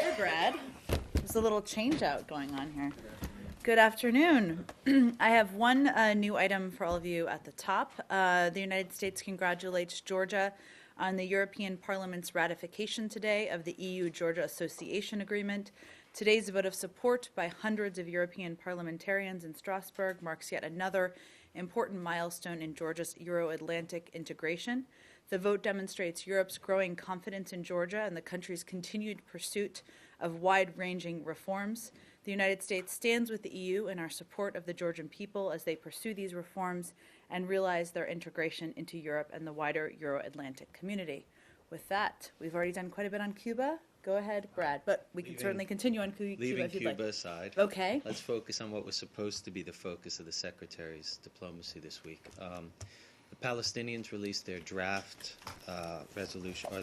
Hey, Brad. There's a little change out going on here. Good afternoon. I have one new item for all of you at the top. The United States congratulates Georgia on the European Parliament's ratification today of the EU-Georgia Association Agreement. Today's vote of support by hundreds of European parliamentarians in Strasbourg marks yet another important milestone in Georgia's Euro-Atlantic integration. The vote demonstrates Europe's growing confidence in Georgia and the country's continued pursuit of wide-ranging reforms. The United States stands with the EU in our support of the Georgian people as they pursue these reforms and realize their integration into Europe and the wider Euro-Atlantic community. With that, we've already done quite a bit on Cuba. Go ahead, Brad, but we can certainly continue on Cuba Leaving if you'd Cuba like. aside, Okay. let's focus on what was supposed to be the focus of the Secretary's diplomacy this week. The Palestinians released their draft resolution, or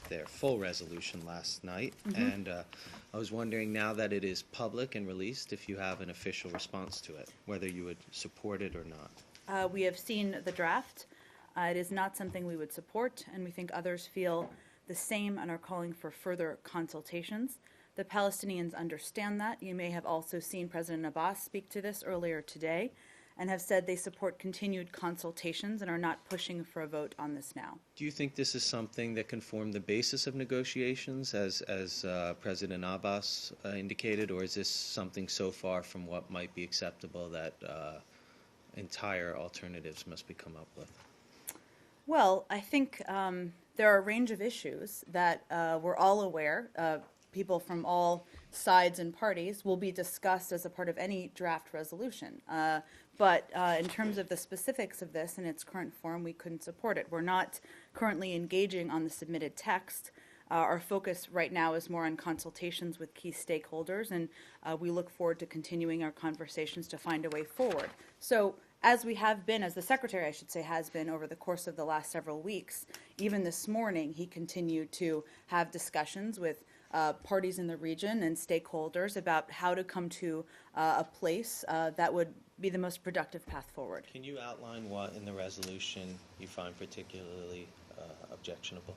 their full resolution last night, and I was wondering, now that it is public and released, if you have an official response to it, whether you would support it or not. We have seen the draft. It is not something we would support, and we think others feel the same and are calling for further consultations. The Palestinians understand that. You may have also seen President Abbas speak to this earlier today and have said they support continued consultations and are not pushing for a vote on this now. Do you think this is something that can form the basis of negotiations, as President Abbas indicated, or is this something so far from what might be acceptable that entire alternatives must be come up with? Well, I think there are a range of issues that we're all aware, people from all sides and parties, will be discussed as a part of any draft resolution. But in terms of the specifics of this in its current form, we couldn't support it. We're not currently engaging on the submitted text. Our focus right now is more on consultations with key stakeholders, and we look forward to continuing our conversations to find a way forward. So, as we have been, as the Secretary, I should say, has been over the course of the last several weeks, even this morning, he continued to have discussions with parties in the region and stakeholders about how to come to a place that would be the most productive path forward. Can you outline what in the resolution you find particularly objectionable?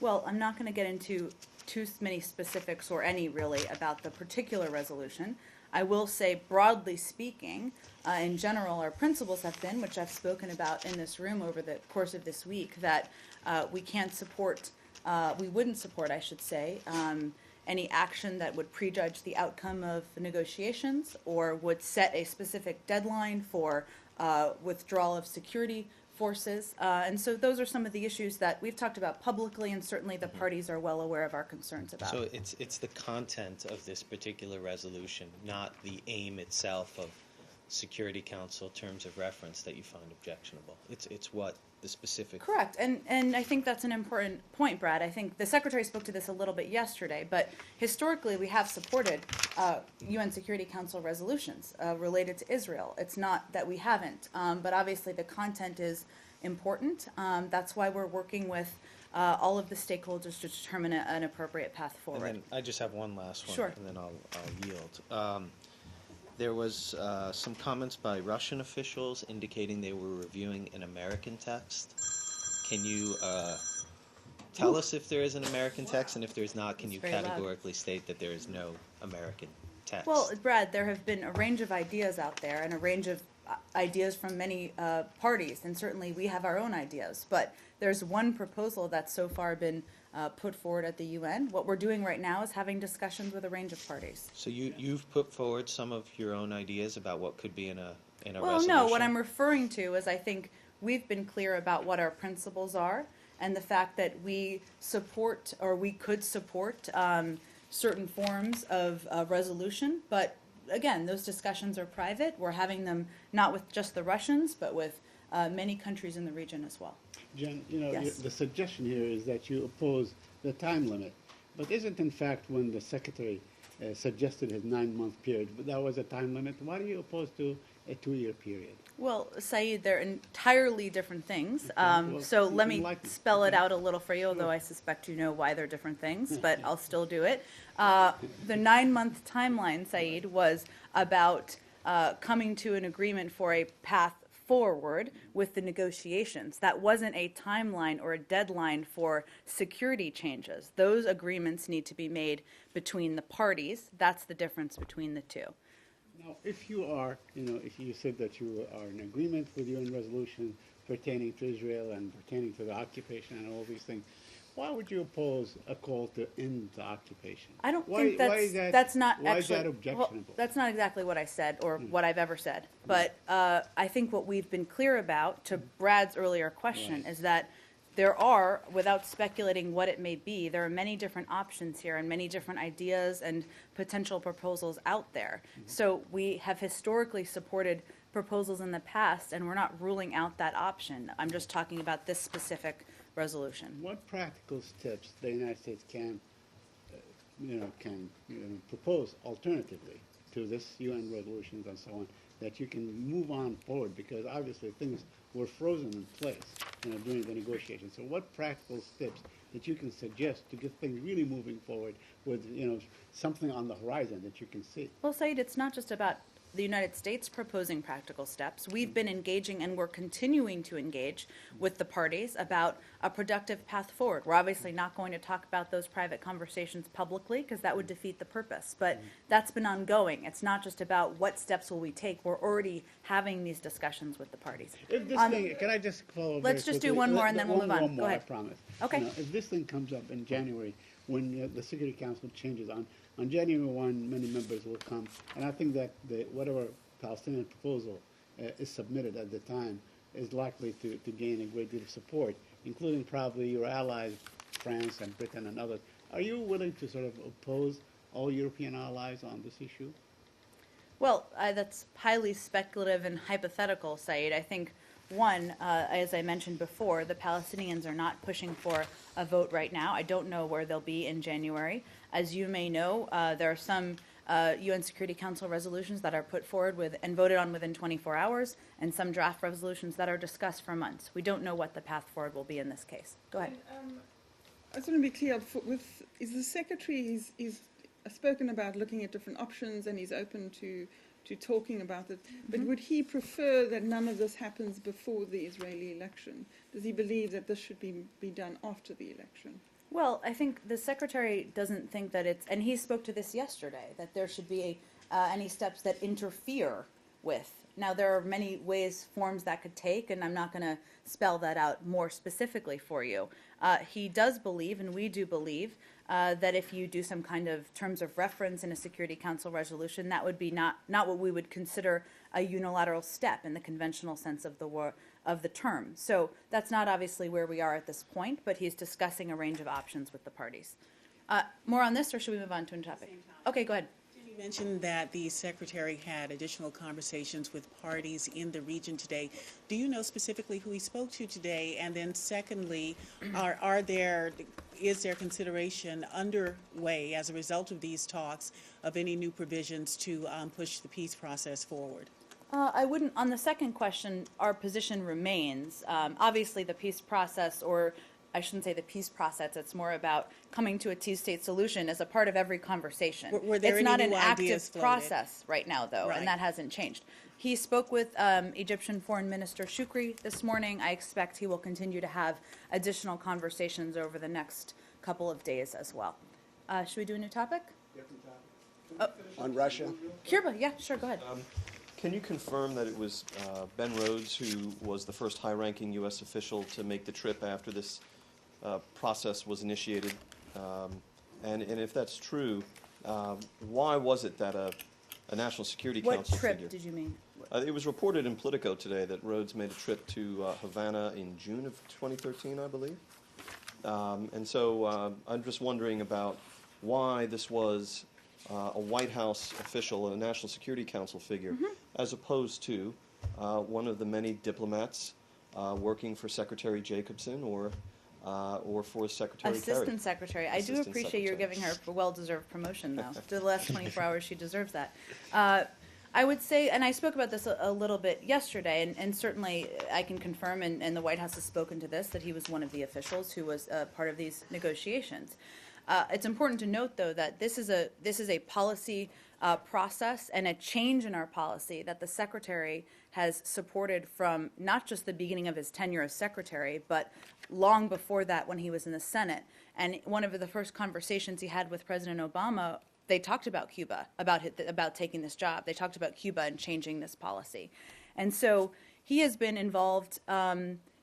Well, I'm not going to get into too many specifics, or any really, about the particular resolution. I will say, broadly speaking, in general, our principles have been, which I've spoken about in this room over the course of this week, that we can't support, we wouldn't support, I should say, any action that would prejudge the outcome of the negotiations or would set a specific deadline for withdrawal of security forces. And so those are some of the issues that we've talked about publicly, and certainly the parties are well aware of our concerns about. So it's the content of this particular resolution, not the aim itself of Security Council terms of reference that you find objectionable. It's what the specific... Correct, and I think that's an important point, Brad. I think the Secretary spoke to this a little bit yesterday, but historically we have supported UN Security Council resolutions related to Israel. It's not that we haven't, but obviously the content is important. That's why we're working with all of the stakeholders to determine an appropriate path forward. And then I just have one last one, Sure. and then I'll yield. There was some comments by Russian officials indicating they were reviewing an American text. Can you tell us if there is an American text, and if there's not, can you categorically state that there is no American text? Well, Brad, there have been a range of ideas out there and a range of ideas from many parties, and certainly we have our own ideas. But there's one proposal that's so far been put forward at the UN. What we're doing right now is having discussions with a range of parties. So you've put forward some of your own ideas about what could be in a resolution? Well, no, what I'm referring to is I think we've been clear about what our principles are and the fact that we support, or we could support, certain forms of resolution. But again, those discussions are private. We're having them not with just the Russians, but with many countries in the region as well. Jen, Yes. the suggestion here is that you oppose the time limit. But isn't, in fact, when the Secretary suggested his 9-month period, that was a time limit? Why do you oppose to a 2-year period? Well, Saeed, they're entirely different things. Well, So let me enlighten. spell it out a little for you, although I suspect you know why they're different things, but I'll still do it. The 9-month timeline, Saeed, was about coming to an agreement for a path forward with the negotiations. That wasn't a timeline or a deadline for security changes. Those agreements need to be made between the parties. That's the difference between the two. Now, if you are, if you said that you are in agreement with UN resolution pertaining to Israel and pertaining to the occupation and all these things, why would you oppose a call to end the occupation? I don't Why- think why is that's not why actually. is that objectionable? Well, that's not exactly what I said or what I've ever said. But I think what we've been clear about, to Brad's earlier question, Right. is that there are, without speculating what it may be, there are many different options here and many different ideas and potential proposals out there. So we have historically supported proposals in the past, and we're not ruling out that option. I'm just talking about this specific resolution. What practical steps the United States can, propose alternatively to this UN resolutions and so on, that you can move on forward? Because obviously things were frozen in place, during the negotiations. So what practical steps that you can suggest to get things really moving forward with, something on the horizon that you can see? Well, Said, it's not just about the United States proposing practical steps. We've been engaging, and we're continuing to engage with the parties about a productive path forward. We're obviously not going to talk about those private conversations publicly because that would defeat the purpose, but that's been ongoing. It's not just about what steps will we take. We're already having these discussions with the parties. If this thing, can I just follow? Let's very just do quickly? one more and then we'll move on. One more, Go ahead. I promise. Okay. If this thing comes up in January, when the Security Council changes on January 1, many members will come, and I think that whatever Palestinian proposal is submitted at the time is likely to gain a great deal of support, including probably your allies, France and Britain and others. Are you willing to sort of oppose all European allies on this issue? Well, that's highly speculative and hypothetical, Said. I think, one, as I mentioned before, the Palestinians are not pushing for a vote right now. I don't know where they'll be in January. As you may know, there are some UN Security Council resolutions that are put forward and voted on within 24 hours, and some draft resolutions that are discussed for months. We don't know what the path forward will be in this case. Go ahead. I just want to be clear. Is the secretary he's spoken about looking at different options, and he's open to talking about it. But would he prefer that none of this happens before the Israeli election? Does he believe that this should be done after the election? Well, I think the secretary doesn't think that it's, and he spoke to this yesterday, that there should be any steps that interfere with. Now, there are many forms that could take, and I'm not going to spell that out more specifically for you. He does believe, and we do believe, that if you do some kind of terms of reference in a Security Council resolution, that would be not what we would consider a unilateral step in the conventional sense of the term. So that's not obviously where we are at this point, but he's discussing a range of options with the parties. More on this, or should we move on to a topic? Okay, go ahead. You mentioned that the Secretary had additional conversations with parties in the region today. Do you know specifically who he spoke to today? And then secondly, is there consideration underway as a result of these talks of any new provisions to push the peace process forward? I wouldn't, on the second question, our position remains. Obviously, the peace process, or I shouldn't say the peace process, it's more about coming to a two-state solution as a part of every conversation. Were there it's any not new an ideas active floated? process right now, though, Right. and that hasn't changed. He spoke with Egyptian Foreign Minister Shukri this morning. I expect he will continue to have additional conversations over the next couple of days as well. Should we do a new topic? On Russia? Kirba, yeah, sure, go ahead. Can you confirm that it was Ben Rhodes who was the first high-ranking U.S. official to make the trip after this process was initiated? And if that's true, why was it that a National Security What Council trip figure? did you mean? It was reported in Politico today that Rhodes made a trip to Havana in June of 2013, I believe. And so I'm just wondering about why this was a White House official, a National Security Council figure, as opposed to one of the many diplomats working for Secretary Jacobson or for Secretary Kerry. Assistant Secretary. I do Assistant appreciate you're Secretary. giving her a well-deserved promotion, though. To the last 24 hours, she deserves that. I would say, and I spoke about this a little bit yesterday, and certainly I can confirm, and the White House has spoken to this, that he was one of the officials who was part of these negotiations. It's important to note, though, that this is a policy process and a change in our policy that the Secretary has supported from not just the beginning of his tenure as Secretary, but long before that when he was in the Senate. And one of the first conversations he had with President Obama, they talked about Cuba, about taking this job. They talked about Cuba and changing this policy. And so he has been involved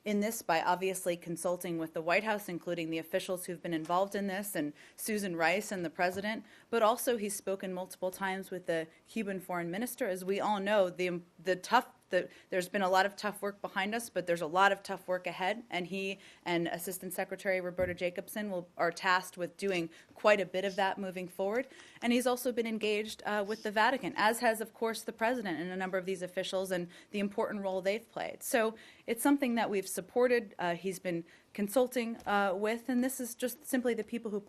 in this by obviously consulting with the White House, including the officials who've been involved in this, and Susan Rice and the president, but also he's spoken multiple times with the Cuban foreign minister. As we all know, there's been a lot of tough work behind us, but there's a lot of tough work ahead, and he and Assistant Secretary Roberta Jacobson are tasked with doing quite a bit of that moving forward. And he's also been engaged with the Vatican, as has, of course, the president and a number of these officials and the important role they've played. So it's something that we've supported. He's been consulting with, and this is just simply the people who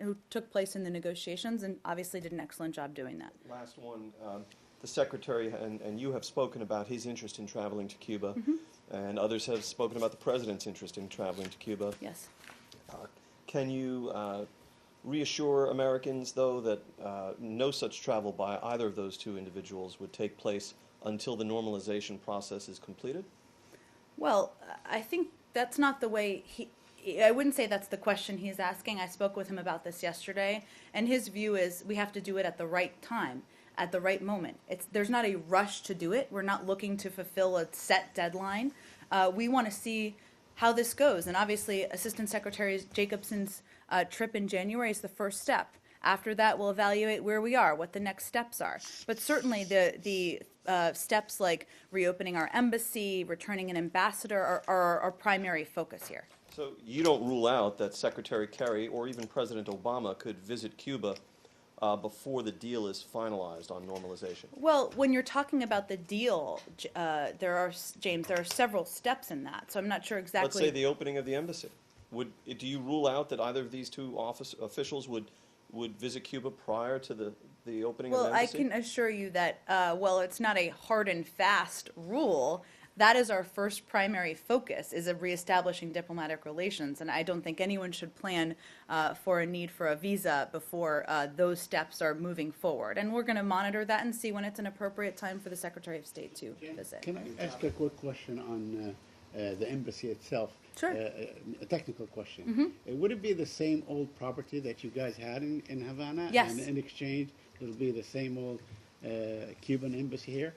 who took place in the negotiations, and obviously did an excellent job doing that. Last one. The Secretary and you have spoken about his interest in traveling to Cuba, and others have spoken about the President's interest in traveling to Cuba. Yes. Can you reassure Americans, though, that no such travel by either of those two individuals would take place until the normalization process is completed? Well, I think that's not the way I wouldn't say that's the question he's asking. I spoke with him about this yesterday, and his view is we have to do it at the right time, at the right moment. There's not a rush to do it. We're not looking to fulfill a set deadline. We want to see how this goes. And obviously, Assistant Secretary Jacobson's trip in January is the first step. After that, we'll evaluate where we are, what the next steps are. But certainly the steps like reopening our embassy, returning an ambassador are our primary focus here. So you don't rule out that Secretary Kerry or even President Obama could visit Cuba before the deal is finalized on normalization? Well, when you're talking about the deal, there are several steps in that. So I'm not sure exactly. Let's say the opening of the embassy. Do you rule out that either of these two officials would visit Cuba prior to the opening of the Well, I embassy? can assure you that, while it's not a hard and fast rule, that is our first primary focus, is of reestablishing diplomatic relations. And I don't think anyone should plan for a need for a visa before those steps are moving forward. And we're going to monitor that and see when it's an appropriate time for the Secretary of State to visit. Can I ask a quick question on the embassy itself? Sure. A technical question. Would it be the same old property that you guys had in Havana? Yes. And in exchange, it'll be the same old Cuban embassy here?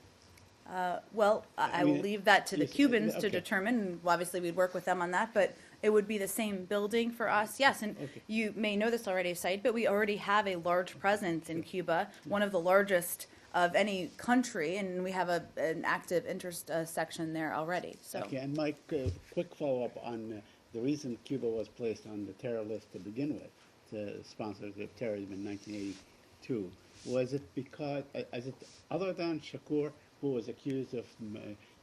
Well, I will mean, leave that to the yes, Cubans to okay. determine. Obviously, we'd work with them on that, but it would be the same building for us. Yes, and Okay. you may know this already, Said, but we already have a large presence in Cuba, one of the largest of any country, and we have an active interest section there already. So. Okay, and Mike, quick follow-up on the reason Cuba was placed on the terror list to begin with, the sponsors of terrorism in 1982. Was it because, other than Shakur, who was accused of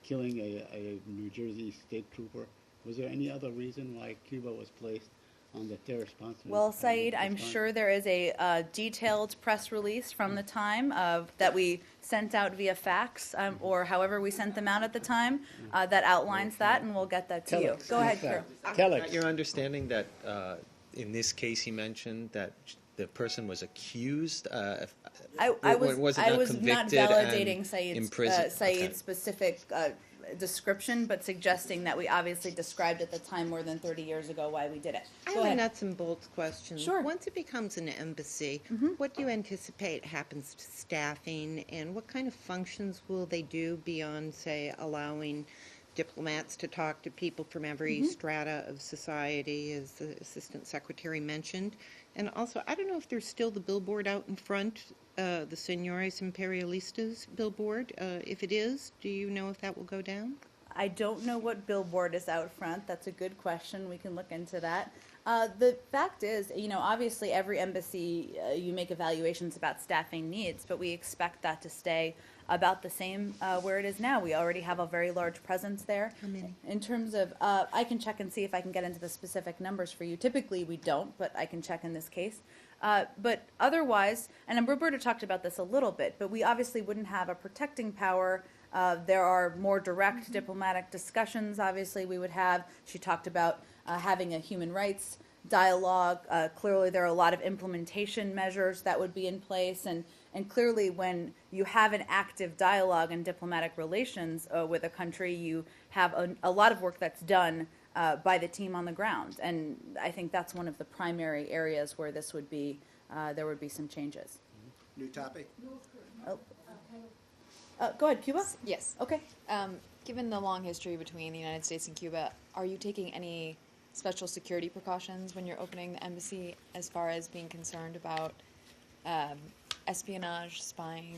killing a New Jersey state trooper, was there any other reason why Cuba was placed on the terror sponsor? Well, Said, I'm sure there is a detailed press release from the time that we sent out via fax, or however we sent them out at the time, that outlines that, and we'll get that to you. Go ahead, Drew. Telex. Your understanding that in this case he mentioned that the person was accused? I was not convicted validating and Said's imprisoned? Okay. specific description, but suggesting that we obviously described at the time more than 30 years ago why we did it. I Go have a ahead. nuts and bolts question. Sure. Once it becomes an embassy, what do you anticipate happens to staffing, and what kind of functions will they do beyond, say, allowing diplomats to talk to people from every strata of society, as the Assistant Secretary mentioned? And also, I don't know if there's still the billboard out in front, the Señores Imperialistas billboard. If it is, do you know if that will go down? I don't know what billboard is out front. That's a good question. We can look into that. The fact is, obviously every embassy, you make evaluations about staffing needs, but we expect that to stay about the same where it is now. We already have a very large presence there. How many? In terms of, I can check and see if I can get into the specific numbers for you. Typically we don't, but I can check in this case. But otherwise, and Roberta talked about this a little bit, but we obviously wouldn't have a protecting power. There are more direct diplomatic discussions, obviously, we would have. She talked about having a human rights dialogue. Clearly, there are a lot of implementation measures that would be in place. And And clearly, when you have an active dialogue and diplomatic relations with a country, you have a lot of work that's done by the team on the ground. And I think that's one of the primary areas where this would be, there would be some changes. New topic? Go ahead, Cuba? Yes. Okay. Given the long history between the United States and Cuba, are you taking any special security precautions when you're opening the embassy as far as being concerned about espionage, spying?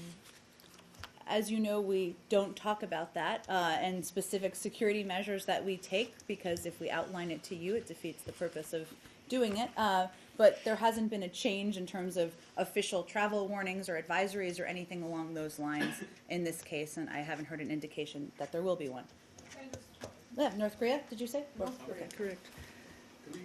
As you know, we don't talk about that and specific security measures that we take, because if we outline it to you, it defeats the purpose of doing it. But there hasn't been a change in terms of official travel warnings or advisories or anything along those lines in this case, and I haven't heard an indication that there will be one. Yeah, North Korea, did you say? North Korea, correct. Can we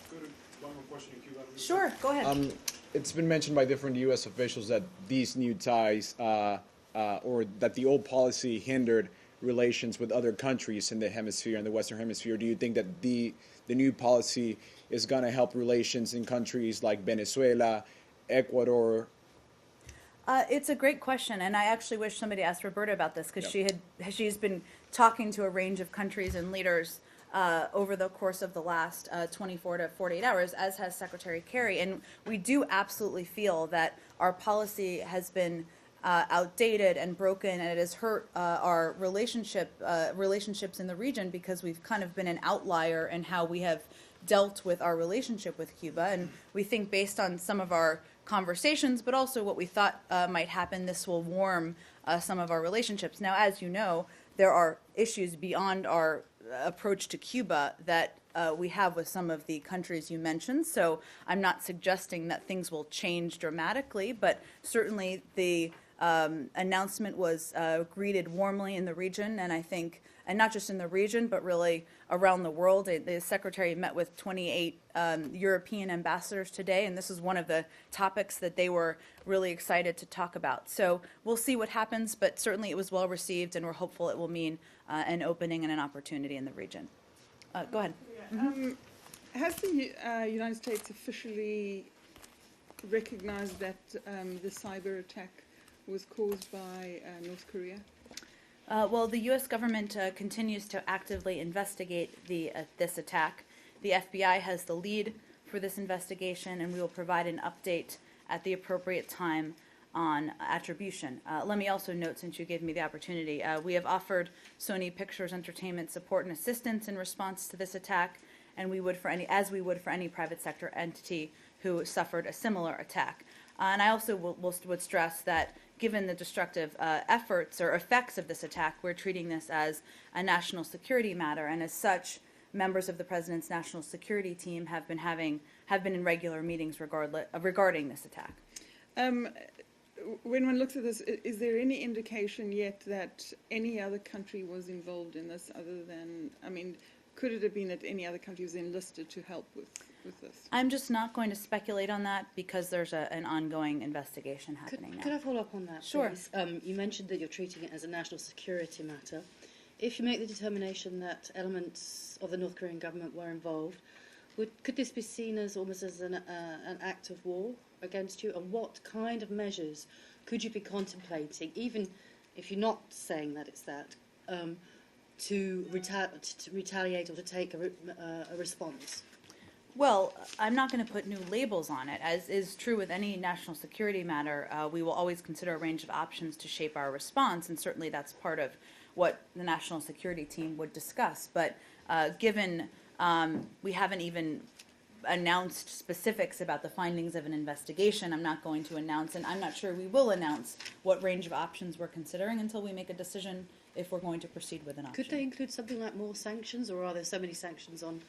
go to one more question in Cuba? Sure, go ahead. It's been mentioned by different U.S. officials that these new ties, or that the old policy hindered relations with other countries in the hemisphere, in the Western Hemisphere. Do you think that the new policy is going to help relations in countries like Venezuela, Ecuador? It's a great question, and I actually wish somebody asked Roberta about this, because she's been talking to a range of countries and leaders over the course of the last 24 to 48 hours, as has Secretary Kerry. And we do absolutely feel that our policy has been outdated and broken, and it has hurt our relationships in the region, because we've kind of been an outlier in how we have dealt with our relationship with Cuba. And we think, based on some of our conversations, but also what we thought might happen, this will warm some of our relationships. Now, as you know, there are issues beyond our approach to Cuba that we have with some of the countries you mentioned. So I'm not suggesting that things will change dramatically, but certainly the announcement was greeted warmly in the region, and I think, and not just in the region, but really around the world. The Secretary met with 28 European ambassadors today, and this is one of the topics that they were really excited to talk about. So we'll see what happens, but certainly it was well received, and we're hopeful it will mean an opening and an opportunity in the region. Go ahead. Has the United States officially recognized that the cyber attack was caused by North Korea? Well, the U.S. government continues to actively investigate this attack. The FBI has the lead for this investigation, and we will provide an update at the appropriate time on attribution. Let me also note, since you gave me the opportunity, we have offered Sony Pictures Entertainment support and assistance in response to this attack, and we would for any private sector entity who suffered a similar attack. And I also would stress that, given the destructive efforts or effects of this attack, we're treating this as a national security matter, and as such, members of the President's national security team have been in regular meetings regarding this attack. When one looks at this, is there any indication yet that any other country was involved in this, other than, I mean, could it have been that any other country was enlisted to help with this? I'm just not going to speculate on that, because there's an ongoing investigation happening now. Could I follow up on that, Sure. please? You mentioned that you're treating it as a national security matter. If you make the determination that elements of the North Korean government were involved, could this be seen as almost as an act of war against you? And what kind of measures could you be contemplating, even if you're not saying that it's that, to retaliate or to take a response? Well, I'm not going to put new labels on it. As is true with any national security matter, we will always consider a range of options to shape our response, and certainly that's part of what the national security team would discuss. But given we haven't even announced specifics about the findings of an investigation, I'm not going to announce, and I'm not sure we will announce what range of options we're considering until we make a decision if we're going to proceed with an option. Could they include something like more sanctions, or are there so many sanctions on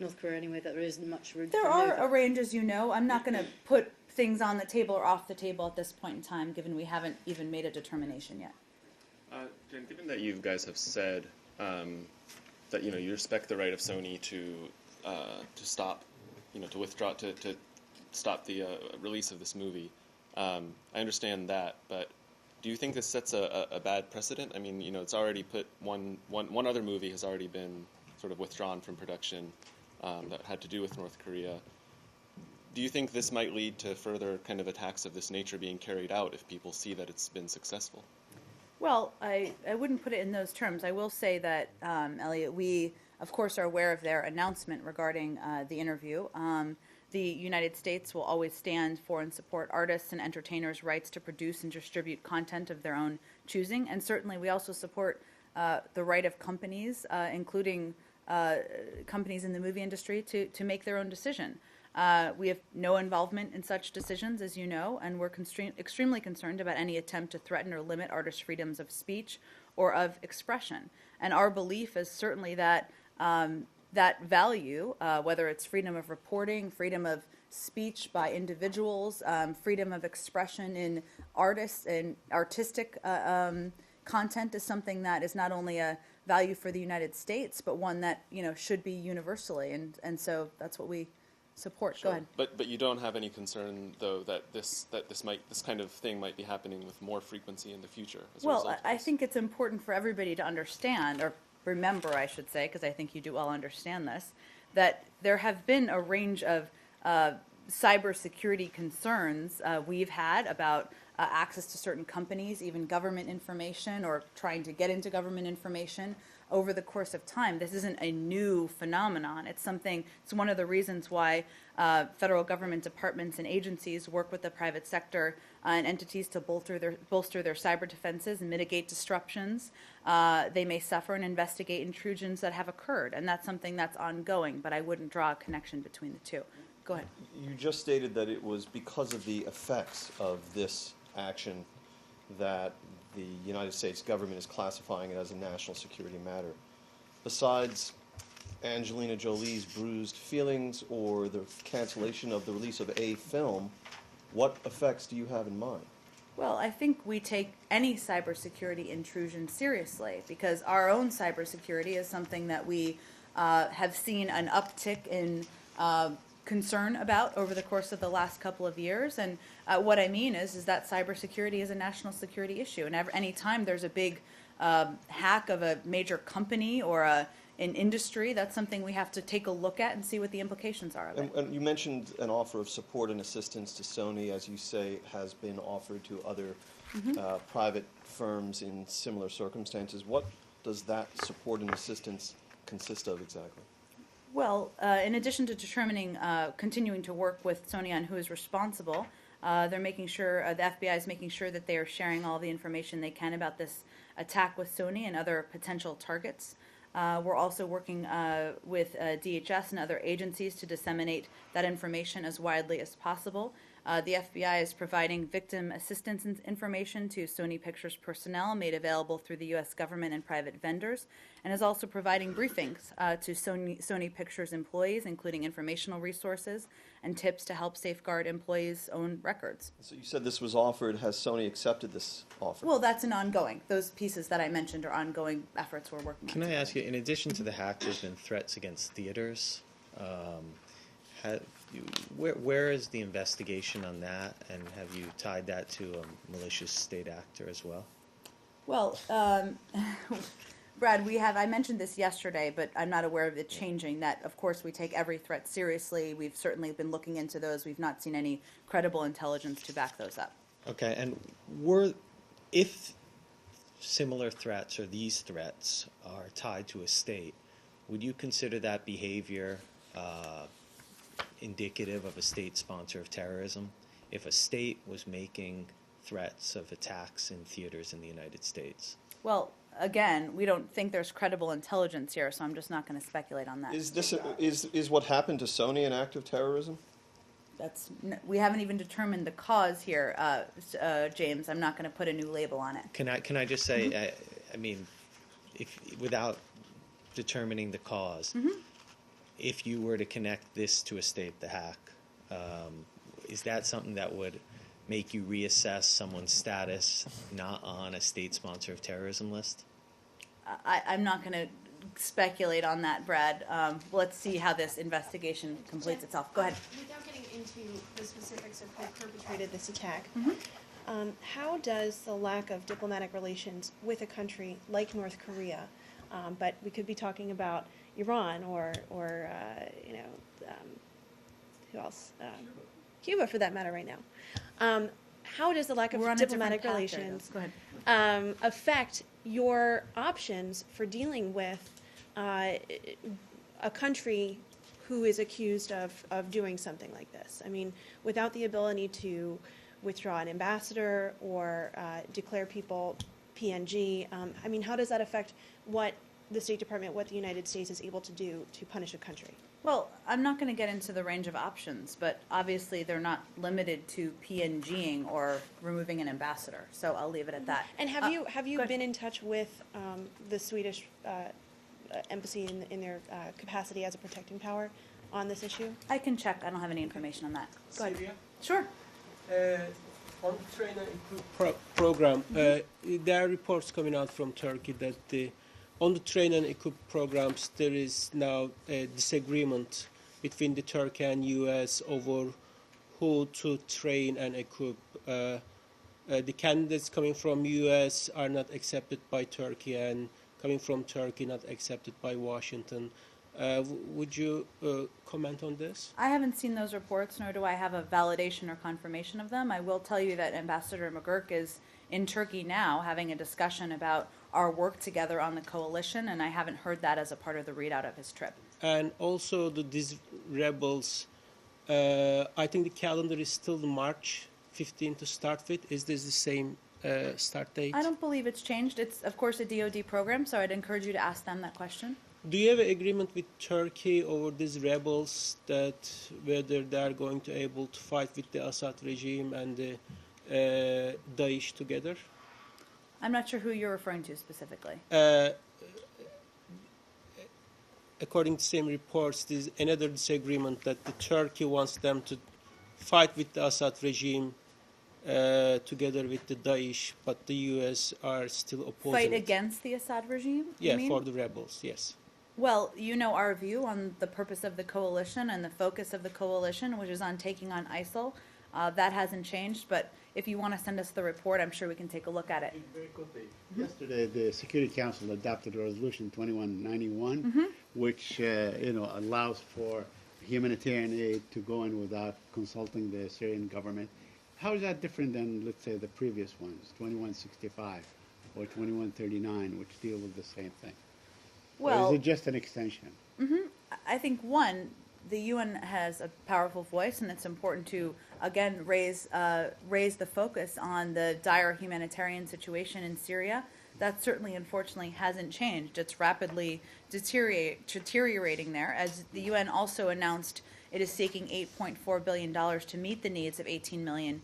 North Korea anyway that there isn't much room There for are manoeuvre? a range, as you know. I'm not going to put things on the table or off the table at this point in time, given we haven't even made a determination yet. Jen, given that you guys have said that you respect the right of Sony to stop, to withdraw, to stop the release of this movie, I understand that, but do you think this sets a bad precedent? I mean, it's already put one other movie has already been sort of withdrawn from production that had to do with North Korea. do you think this might lead to further kind of attacks of this nature being carried out if people see that it's been successful? Well, I wouldn't put it in those terms. I will say that, Elliot, we, of course, are aware of their announcement regarding the interview. The United States will always stand for and support artists and entertainers' rights to produce and distribute content of their own choosing. And certainly we also support the right of companies, including companies in the movie industry, to make their own decision. We have no involvement in such decisions, as you know, and we're extremely concerned about any attempt to threaten or limit artists' freedoms of speech or of expression. And our belief is certainly that that value, whether it's freedom of reporting, freedom of speech by individuals, freedom of expression in artists and artistic content, is something that is not only a value for the United States, but one that, you know, should be universally. And so that's what we support. Sure. Go ahead. But you don't have any concern, though, that this kind of thing might be happening with more frequency in the future as a result Well, of I this? think it's important for everybody to understand, or remember, I should say, because I think you do all understand this, that there have been a range of cybersecurity concerns we've had about access to certain companies, even government information, or trying to get into government information over the course of time. This isn't a new phenomenon. It's one of the reasons why federal government departments and agencies work with the private sector and entities to bolster their cyber defenses and mitigate disruptions they may suffer and investigate intrusions that have occurred. And that's something that's ongoing, but I wouldn't draw a connection between the two. Go ahead. You just stated that it was because of the effects of this action that the United States government is classifying it as a national security matter. Besides Angelina Jolie's bruised feelings or the cancellation of the release of a film, what effects do you have in mind? Well, I think we take any cybersecurity intrusion seriously, because our own cybersecurity is something that we have seen an uptick in concern about over the course of the last couple of years. And what I mean is that cybersecurity is a national security issue. And any time there's a big hack of a major company or an industry, that's something we have to take a look at and see what the implications are of it. And you mentioned an offer of support and assistance to Sony, as you say, has been offered to other private firms in similar circumstances. What does that support and assistance consist of exactly? Well, in addition to determining, continuing to work with Sony on who is responsible, they're making sure, the FBI is making sure that they are sharing all the information they can about this attack with Sony and other potential targets. We're also working with DHS and other agencies to disseminate that information as widely as possible. The FBI is providing victim assistance information to Sony Pictures personnel made available through the U.S. government and private vendors, and is also providing briefings to Sony Pictures employees, including informational resources and tips to help safeguard employees' own records. So you said this was offered. Has Sony accepted this offer? Well, that's an ongoing. Those pieces that I mentioned are ongoing efforts we're working on. Can I ask you, in addition to the hack, there's been threats against theaters. Where is the investigation on that, and have you tied that to a malicious state actor as well? Well, Brad, I mentioned this yesterday, but I'm not aware of it changing. That, of course, we take every threat seriously. We've certainly been looking into those. We've not seen any credible intelligence to back those up. Okay, and if similar threats or these threats are tied to a state, would you consider that behavior indicative of a state sponsor of terrorism? If a state was making threats of attacks in theaters in the United States? Well, again, we don't think there's credible intelligence here, so I'm just not going to speculate on that. Is what happened to Sony an act of terrorism? We haven't even determined the cause here, James. I'm not going to put a new label on it. Can I just say, I mean, without determining the cause, if you were to connect this to a state, the hack, is that something that would make you reassess someone's status not on a state sponsor of terrorism list? I'm not going to speculate on that, Brad. Let's see how this investigation completes itself. Go ahead. Without getting into the specifics of who perpetrated this attack, how does the lack of diplomatic relations with a country like North Korea, but we could be talking about Iran or who else? Cuba, for that matter, right now. How does the lack of We're on a diplomatic different path there, relations though. Go ahead. affect your options for dealing with a country who is accused of doing something like this? I mean, without the ability to withdraw an ambassador or declare people PNG, I mean, how does that affect what the State Department, what the United States is able to do to punish a country? Well, I'm not going to get into the range of options, but obviously they're not limited to PNGing or removing an ambassador. So I'll leave it at that. And have you go ahead. been in touch with the Swedish embassy in their capacity as a protecting power on this issue? I can check. I don't have any information on that. Go ahead. Syria? Sure. On the train and equip program, there are reports coming out from Turkey that on the train and equip programs there is now a disagreement between the Turkey and U.S. over who to train and equip. The candidates coming from U.S. are not accepted by Turkey, and coming from Turkey not accepted by Washington. Would you comment on this? I haven't seen those reports, nor do I have a validation or confirmation of them. I will tell you that Ambassador McGurk is in Turkey now having a discussion about our work together on the coalition, and I haven't heard that as a part of the readout of his trip. And also these rebels, I think the calendar is still March 15 to start with. Is this the same start date? I don't believe it's changed. It's, of course, a DoD program, so I'd encourage you to ask them that question. Do you have an agreement with Turkey over these rebels that whether they are going to able to fight with the Assad regime and the Daesh together? I'm not sure who you're referring to specifically. According to same reports, there's another disagreement that the Turkey wants them to fight with the Assad regime together with the Daesh, but the U.S. are still opposing Fight it. against the Assad regime? you Yeah, mean? for the rebels, yes. Well, you know our view on the purpose of the coalition and the focus of the coalition, which is on taking on ISIL. That hasn't changed, but if you want to send us the report, I'm sure we can take a look at it. Very quickly. Yesterday, the Security Council adopted Resolution 2191, which allows for humanitarian aid to go in without consulting the Syrian government. How is that different than, let's say, the previous ones, 2165 or 2139, which deal with the same thing? Well, or is it just an extension? I think, one, the UN has a powerful voice, and it's important to, again, raise the focus on the dire humanitarian situation in Syria. That certainly, unfortunately, hasn't changed. It's rapidly deteriorating there, as the UN also announced it is seeking $8.4 billion to meet the needs of 18 million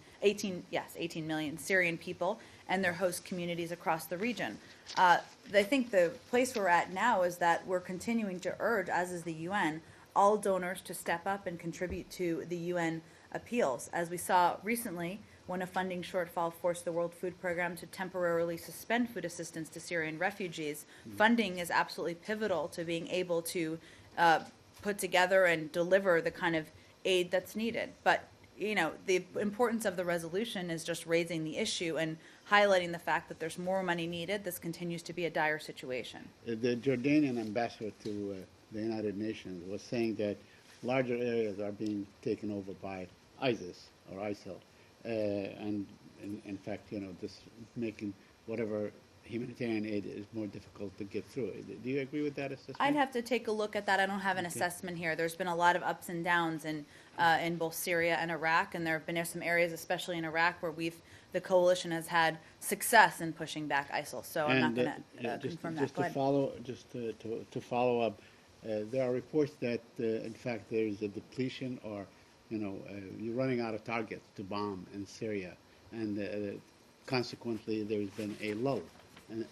Syrian people and their host communities across the region. I think the place we're at now is that we're continuing to urge, as is the UN, all donors to step up and contribute to the UN appeals. As we saw recently, when a funding shortfall forced the World Food Program to temporarily suspend food assistance to Syrian refugees, funding is absolutely pivotal to being able to put together and deliver the kind of aid that's needed. But, the importance of the resolution is just raising the issue and highlighting the fact that there's more money needed. This continues to be a dire situation. The Jordanian ambassador to the United Nations was saying that larger areas are being taken over by ISIS or ISIL. And in fact, this making whatever humanitarian aid is more difficult to get through. Do you agree with that assessment? I'd have to take a look at that. I don't have an assessment here. There's been a lot of ups and downs in both Syria and Iraq, and there have been some areas, especially in Iraq, where the coalition has had success in pushing back ISIL. So I'm not going to confirm that. Go ahead. To follow up, there are reports that in fact there is a depletion, or you're running out of targets to bomb in Syria, and consequently there's been a lull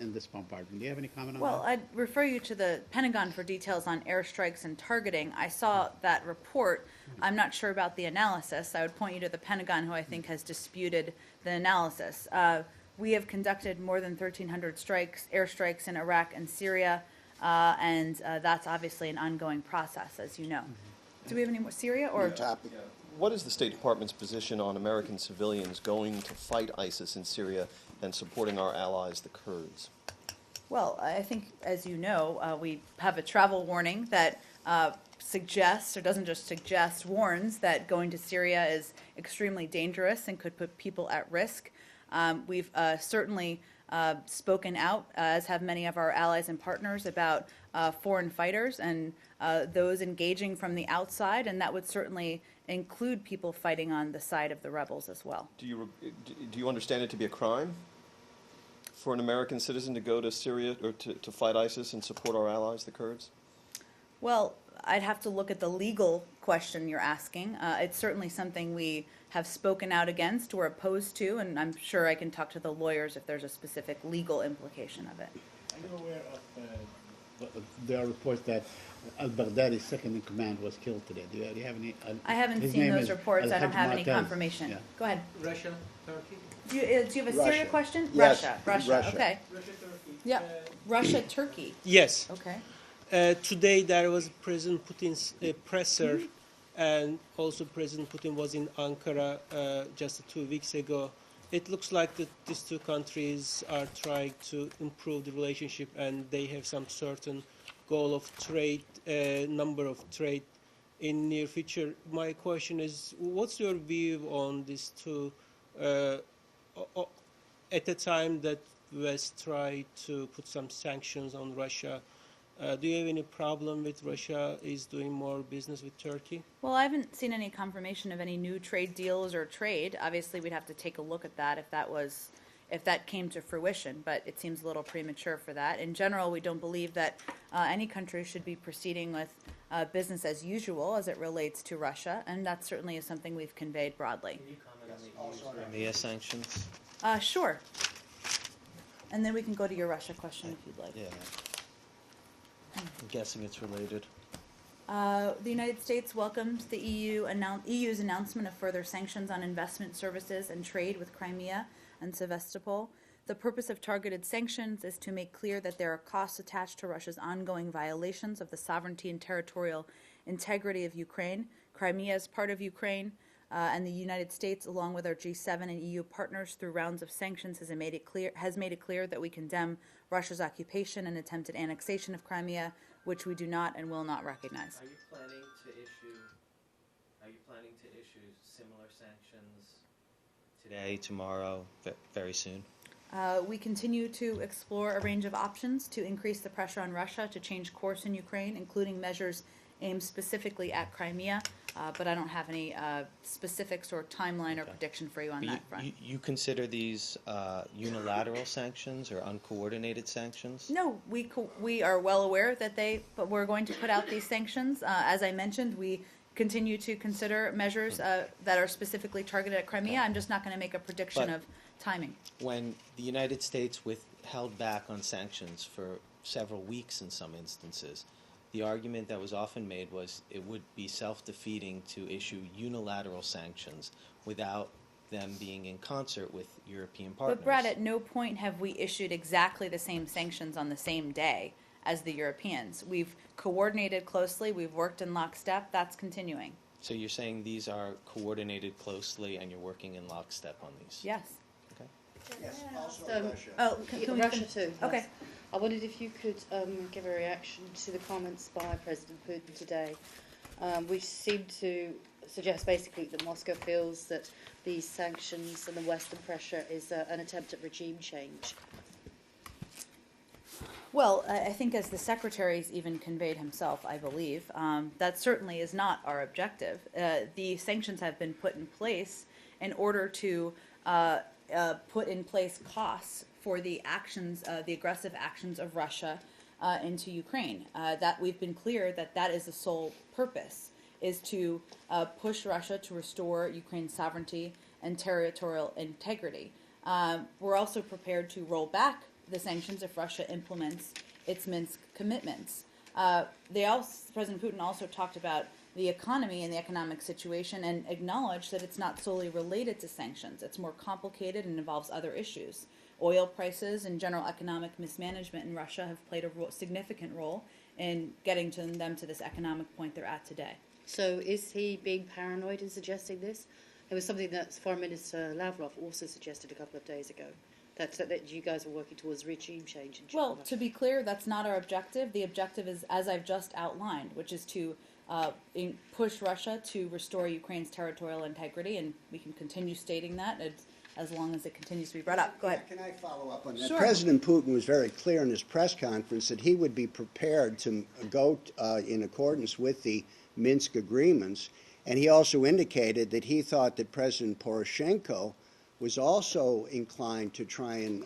in this bombardment. Do you have any comment on that? Well, I'd refer you to the Pentagon for details on airstrikes and targeting. I saw that report. I'm not sure about the analysis. I would point you to the Pentagon, who I think has disputed the analysis. We have conducted more than 1,300 airstrikes in Iraq and Syria, and that's obviously an ongoing process, as you know. Do we have any more Syria or? What is the State Department's position on American civilians going to fight ISIS in Syria and supporting our allies, the Kurds? Well, I think, as you know, we have a travel warning that suggests, or doesn't just suggest, warns that going to Syria is extremely dangerous and could put people at risk. We've certainly spoken out, as have many of our allies and partners, about foreign fighters and those engaging from the outside, and that would certainly include people fighting on the side of the rebels as well. Do you understand it to be a crime for an American citizen to go to Syria or to fight ISIS and support our allies, the Kurds? Well, I'd have to look at the legal question you're asking. It's certainly something we have spoken out against or opposed to, and I'm sure I can talk to the lawyers if there's a specific legal implication of it. Are you aware of there are reports that al-Baghdadi's second-in-command was killed today? Do you have any? I haven't his seen name those is reports. I don't Al-Hajj have any Mu'taz. confirmation. Yeah. Go ahead. Russia, Turkey. Do you have a Syria Russia. question? Yes, Russia. Russia. Okay. Russia, Turkey. Yeah. Russia, Turkey. Yes. Okay. Today there was President Putin's presser, and also President Putin was in Ankara just 2 weeks ago. It looks like that these two countries are trying to improve the relationship, and they have some certain goal of trade, number of trade in near future. My question is, what's your view on these two? At the time that West tried to put some sanctions on Russia, do you have any problem with Russia is doing more business with Turkey? Well, I haven't seen any confirmation of any new trade deals or trade. Obviously, we'd have to take a look at that if that came to fruition, but it seems a little premature for that. In general, we don't believe that any country should be proceeding with business as usual as it relates to Russia, and that certainly is something we've conveyed broadly. Can you comment on the Crimea sanctions? Sure. And then we can go to your Russia question if you'd like. Yeah. I'm guessing it's related. The United States welcomes the EU's announcement of further sanctions on investment services and trade with Crimea and Sevastopol. The purpose of targeted sanctions is to make clear that there are costs attached to Russia's ongoing violations of the sovereignty and territorial integrity of Ukraine. Crimea is part of Ukraine, and the United States, along with our G7 and EU partners through rounds of sanctions, has made it clear that we condemn Russia's occupation and attempted annexation of Crimea, which we do not and will not recognize. Are you planning to issue similar sanctions today, tomorrow, very soon? We continue to explore a range of options to increase the pressure on Russia to change course in Ukraine, including measures aimed specifically at Crimea, but I don't have any specifics or timeline or prediction for you on that front. You consider these unilateral sanctions or uncoordinated sanctions? No, we are well aware but we're going to put out these sanctions. As I mentioned, we continue to consider measures that are specifically targeted at Crimea. I'm just not going to make a prediction of timing. When the United States held back on sanctions for several weeks in some instances, the argument that was often made was it would be self-defeating to issue unilateral sanctions without them being in concert with European partners. But Brad, at no point have we issued exactly the same sanctions on the same day as the Europeans. We've coordinated closely, we've worked in lockstep, that's continuing. So you're saying these are coordinated closely and you're working in lockstep on these? Yes. Okay. Yes, also Russia. Oh, can we Russia too. Okay. Yes. I wondered if you could give a reaction to the comments by President Putin today, which seemed to suggest basically that Moscow feels that these sanctions and the Western pressure is an attempt at regime change. Well, I think as the Secretary's even conveyed himself, I believe, that certainly is not our objective. The sanctions have been put in place in order to put in place costs for the actions, the aggressive actions of Russia into Ukraine. That we've been clear that is the sole purpose, is to push Russia to restore Ukraine's sovereignty and territorial integrity. We're also prepared to roll back the sanctions if Russia implements its Minsk commitments. President Putin also talked about the economy and the economic situation and acknowledged that it's not solely related to sanctions. It's more complicated and involves other issues. Oil prices and general economic mismanagement in Russia have played a significant role in getting them to this economic point they're at today. So is he being paranoid in suggesting this? It was something that Foreign Minister Lavrov also suggested a couple of days ago, that you guys were working towards regime change. Well, to be clear, that's not our objective. The objective is, as I've just outlined, which is to push Russia to restore Ukraine's territorial integrity, and we can continue stating that as long as it continues to be brought up. Go ahead. Can I follow up on that? Sure. President Putin was very clear in his press conference that he would be prepared to go in accordance with the Minsk agreements, and he also indicated that he thought that President Poroshenko was also inclined to try and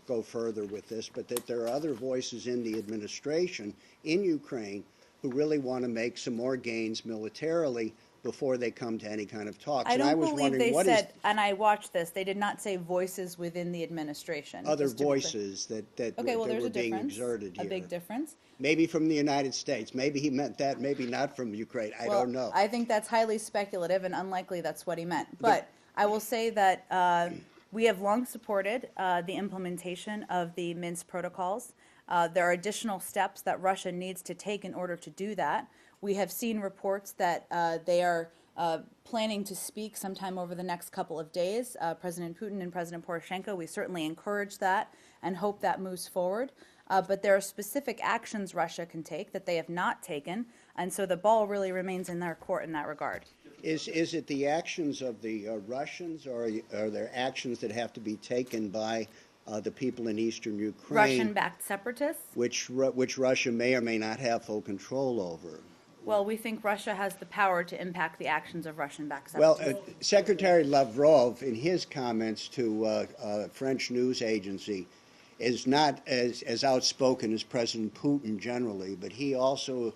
go further with this, but that there are other voices in the administration in Ukraine who really want to make some more gains militarily before they come to any kind of talks. I And don't was believe wondering, they what said, and I watched this, they did not say voices within the administration. other just to be clear. voices that Okay, well, that there's were a being difference, exerted a here? big difference. Maybe from the United States. Maybe he meant that. Maybe not from Ukraine. I Well, don't know. I think that's highly speculative and unlikely that's what he meant. But I will say that we have long supported the implementation of the Minsk protocols. There are additional steps that Russia needs to take in order to do that. We have seen reports that they are planning to speak sometime over the next couple of days. President Putin and President Poroshenko, we certainly encourage that and hope that moves forward. But there are specific actions Russia can take that they have not taken, and so the ball really remains in their court in that regard. Is it the actions of the Russians, or are there actions that have to be taken by the people in eastern Ukraine, Russian-backed separatists? which Russia may or may not have full control over? Well, we think Russia has the power to impact the actions of Russian-backed Well, separatists. Secretary Lavrov, in his comments to a French news agency, is not as outspoken as President Putin generally, but he also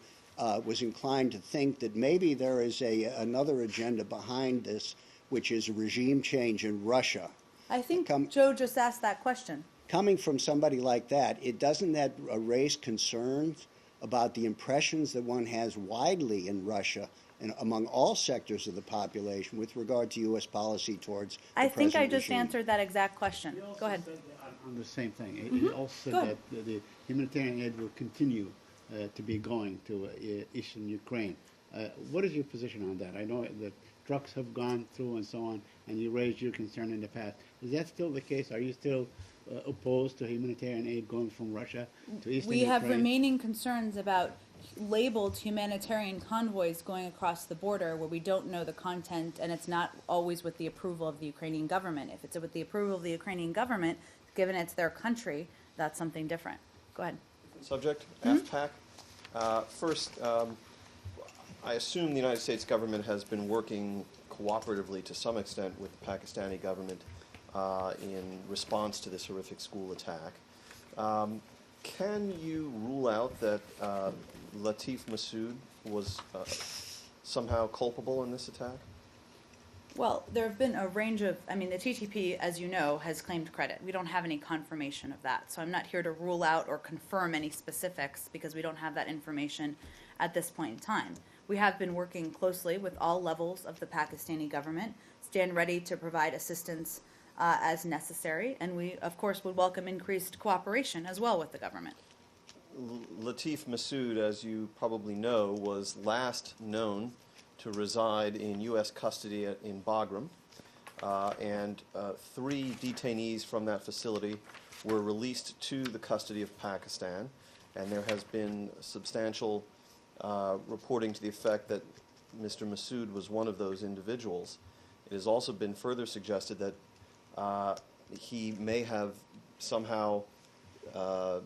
was inclined to think that maybe there is another agenda behind this, which is a regime change in Russia. I think Joe just asked that question. Coming from somebody like that, doesn't that raise concerns about the impressions that one has widely in Russia and among all sectors of the population with regard to U.S. policy towards the I think I present just regime? answered that exact question. Go ahead. On the same thing. He also said Go ahead. that the humanitarian aid will continue to be going to eastern Ukraine. What is your position on that? I know that trucks have gone through and so on, and you raised your concern in the past. Is that still the case? Are you still opposed to humanitarian aid going from Russia to eastern We Ukraine? have remaining concerns about labeled humanitarian convoys going across the border where we don't know the content, and it's not always with the approval of the Ukrainian government. If it's with the approval of the Ukrainian government, given it's their country, that's something different. Go ahead. Subject, AFPAC. First, I assume the United States government has been working cooperatively to some extent with the Pakistani government in response to this horrific school attack. Can you rule out that Latif Masood was somehow culpable in this attack? Well, there have been a range of, the TTP, as you know, has claimed credit. We don't have any confirmation of that. So I'm not here to rule out or confirm any specifics because we don't have that information at this point in time. We have been working closely with all levels of the Pakistani government, stand ready to provide assistance as necessary, and we, of course, would welcome increased cooperation as well with the government. Latif Masood, as you probably know, was last known to reside in U.S. custody in Bagram, and 3 detainees from that facility were released to the custody of Pakistan, and there has been substantial reporting to the effect that Mr. Masood was one of those individuals. It has also been further suggested that he may have somehow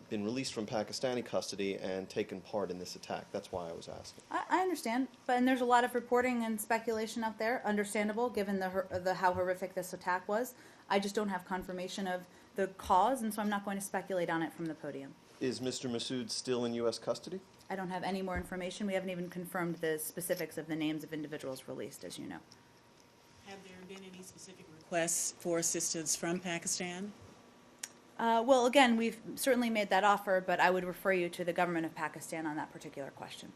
been released from Pakistani custody and taken part in this attack. That's why I was asking. I understand, and there's a lot of reporting and speculation out there, understandable given the how horrific this attack was. I just don't have confirmation of the cause, and so I'm not going to speculate on it from the podium. Is Mr. Masood still in U.S. custody? I don't have any more information. We haven't even confirmed the specifics of the names of individuals released, as you know. Have there been any specific requests for assistance from Pakistan? Well, again, we've certainly made that offer, but I would refer you to the government of Pakistan on that particular question.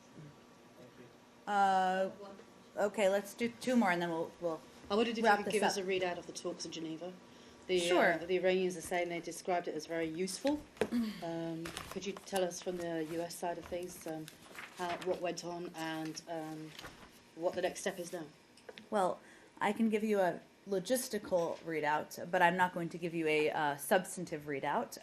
Okay, let's do 2 more, and then we'll I wondered if you wrap could this give up. us a readout of the talks in Geneva. Sure. The Iranians are saying they described it as very useful. Could you tell us from the US side of things what went on and what the next step is now? Well, I can give you a logistical readout, but I'm not going to give you a substantive readout.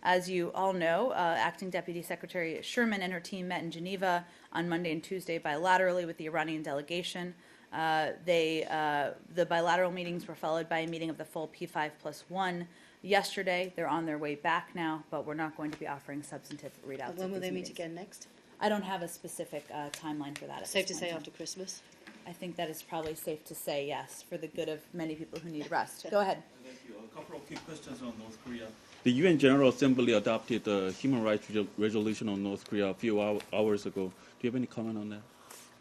As you all know, Acting Deputy Secretary Sherman and her team met in Geneva on Monday and Tuesday bilaterally with the Iranian delegation. The bilateral meetings were followed by a meeting of the full P5+1 yesterday. They're on their way back now, but we're not going to be offering substantive readouts. When will they meet meetings. again next? I don't have a specific timeline for that. Safe to say after Christmas? I think that is probably safe to say, yes, for the good of many people who need rest. Go ahead. Thank you. A couple of quick questions on North Korea. The UN General Assembly adopted a human rights resolution on North Korea a few hours ago. Do you have any comment on that?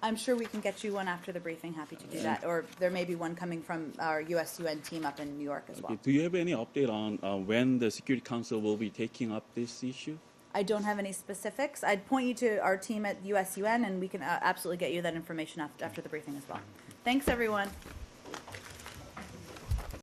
I'm sure we can get you one after the briefing. Happy to do that. Or there may be one coming from our US-UN team up in New York as well. Okay. Do you have any update on when the Security Council will be taking up this issue? I don't have any specifics. I'd point you to our team at US-UN, and we can absolutely get you that information after the briefing as well. Thanks, everyone.